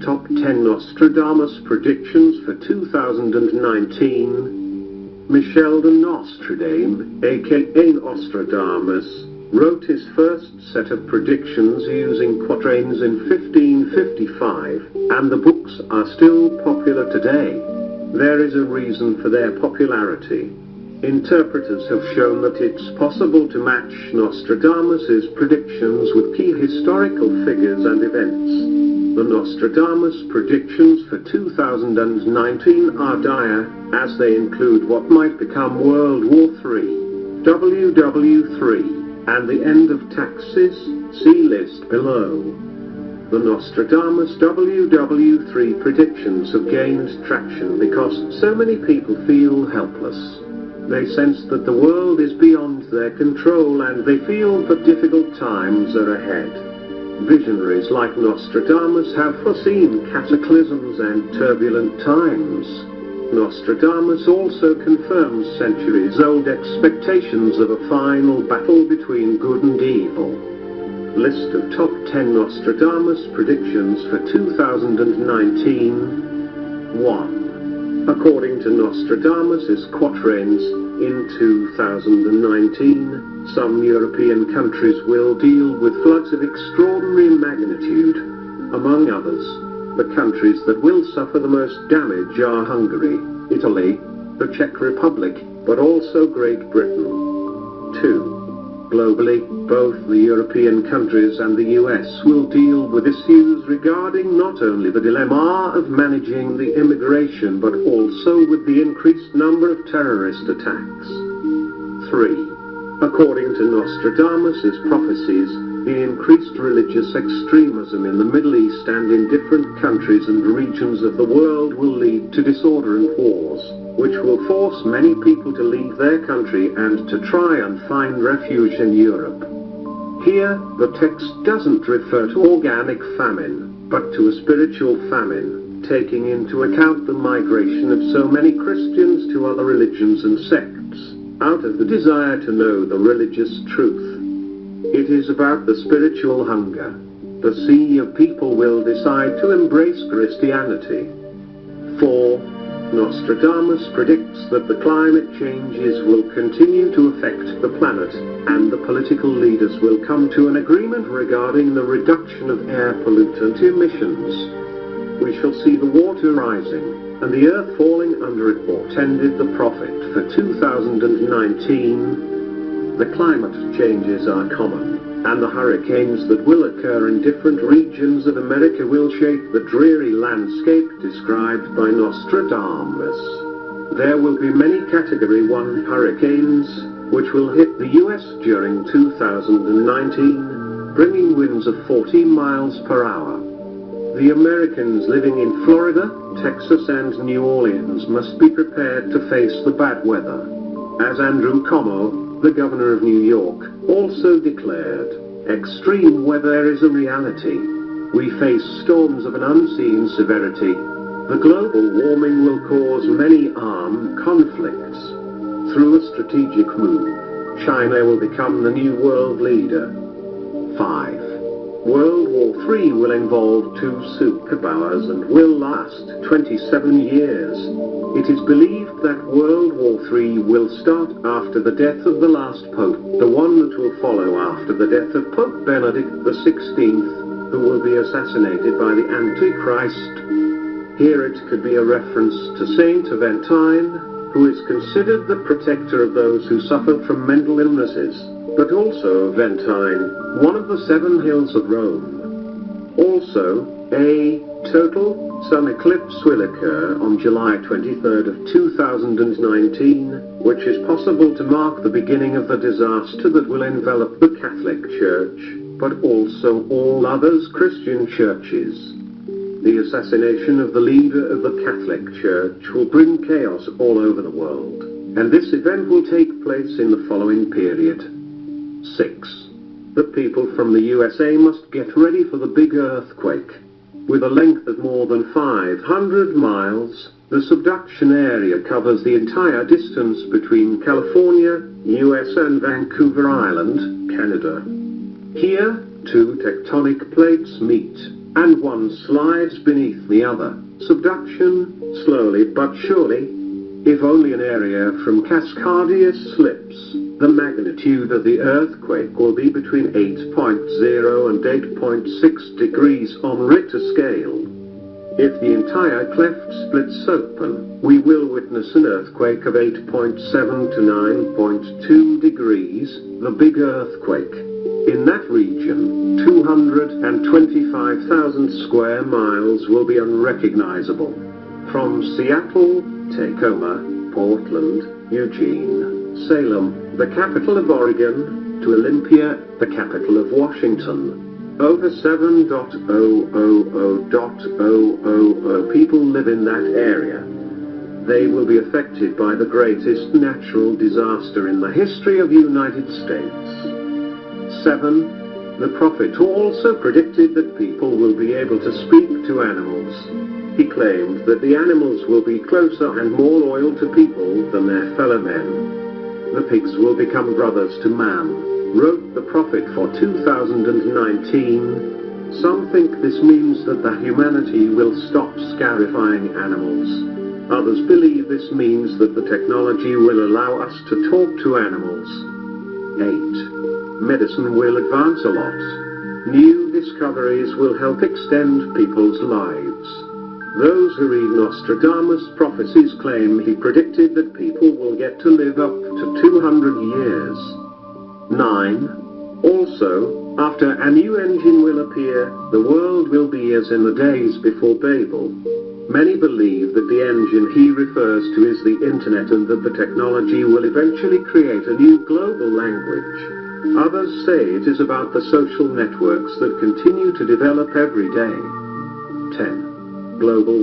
Top 10 Nostradamus Predictions for 2019. Michel de Nostradamus, aka Nostradamus, wrote his first set of predictions using quatrains in 1555, and the books are still popular today. There is a reason for their popularity. Interpreters have shown that it's possible to match Nostradamus's predictions with key historical figures and events. The Nostradamus predictions for 2019 are dire, as they include what might become World War III, WW3, and the end of taxes. See list below. The Nostradamus WW3 predictions have gained traction because so many people feel helpless. They sense that the world is beyond their control and they feel that difficult times are ahead. Visionaries like Nostradamus have foreseen cataclysms and turbulent times. Nostradamus also confirms centuries-old expectations of a final battle between good and evil. List of top 10 Nostradamus predictions for 2019. 1. According to Nostradamus's quatrains, in 2019, some European countries will deal with floods of extraordinary magnitude. Among others, the countries that will suffer the most damage are Hungary, Italy, the Czech Republic, but also Great Britain. 2. Globally, both the European countries and the US will deal with issues regarding not only the dilemma of managing the immigration but also with the increased number of terrorist attacks. 3. According to Nostradamus's prophecies, the increased religious extremism in the Middle East and in different countries and regions of the world will lead to disorder and wars, which will force many people to leave their country and to try and find refuge in Europe. Here, the text doesn't refer to organic famine, but to a spiritual famine, taking into account the migration of so many Christians to other religions and sects, out of the desire to know the religious truth. It is about the spiritual hunger. The sea of people will decide to embrace Christianity. 4. Nostradamus predicts that the climate changes will continue to affect the planet, and the political leaders will come to an agreement regarding the reduction of air pollutant emissions. We shall see the water rising, and the earth falling under it portended the prophet for 2019. The climate changes are common, and the hurricanes that will occur in different regions of America will shape the dreary landscape described by Nostradamus. There will be many Category 1 hurricanes, which will hit the US during 2019, bringing winds of 40 miles per hour. The Americans living in Florida, Texas and New Orleans must be prepared to face the bad weather. As Andrew Cuomo, the governor of New York, also declared, extreme weather is a reality. We face storms of an unseen severity. The global warming will cause many armed conflicts. Through a strategic move, China will become the new world leader. 5. World War III will involve 2 superpowers and will last 27 years. It is believed that World War III will start after the death of the last Pope, the one that will follow after the death of Pope Benedict XVI, who will be assassinated by the Antichrist. Here it could be a reference to Saint Valentine, who is considered the protector of those who suffer from mental illnesses, but also Valentine, one of the 7 hills of Rome. Also, a total sun eclipse will occur on July 23rd of 2019, which is possible to mark the beginning of the disaster that will envelop the Catholic Church, but also all other Christian churches. The assassination of the leader of the Catholic Church will bring chaos all over the world, and this event will take place in the following period. 6. The people from the USA must get ready for the big earthquake. With a length of more than 500 miles, the subduction area covers the entire distance between California, US and Vancouver Island, Canada. Here, 2 tectonic plates meet, and one slides beneath the other. Subduction, slowly but surely. If only an area from Cascadia slips, the magnitude of the earthquake will be between 8.0 and 8.6 degrees on Richter scale. If the entire cleft splits open, we will witness an earthquake of 8.7 to 9.2 degrees, the big earthquake. In that region, 225,000 square miles will be unrecognizable. From Seattle, Tacoma, Portland, Eugene, Salem, the capital of Oregon, to Olympia, the capital of Washington. Over 7,000,000 people live in that area. They will be affected by the greatest natural disaster in the history of the United States. 7. The prophet also predicted that people will be able to speak to animals. He claimed that the animals will be closer and more loyal to people than their fellow men. The pigs will become brothers to man, wrote the prophet for 2019. Some think this means that humanity will stop scarifying animals. Others believe this means that the technology will allow us to talk to animals. 8. Medicine will advance a lot. New discoveries will help extend people's lives. Those who read Nostradamus' prophecies claim he predicted that people will get to live up to 200 years. 9. Also, after a new engine will appear, the world will be as in the days before Babel. Many believe that the engine he refers to is the internet and that the technology will eventually create a new global language. Others say it is about the social networks that continue to develop every day. 10. Global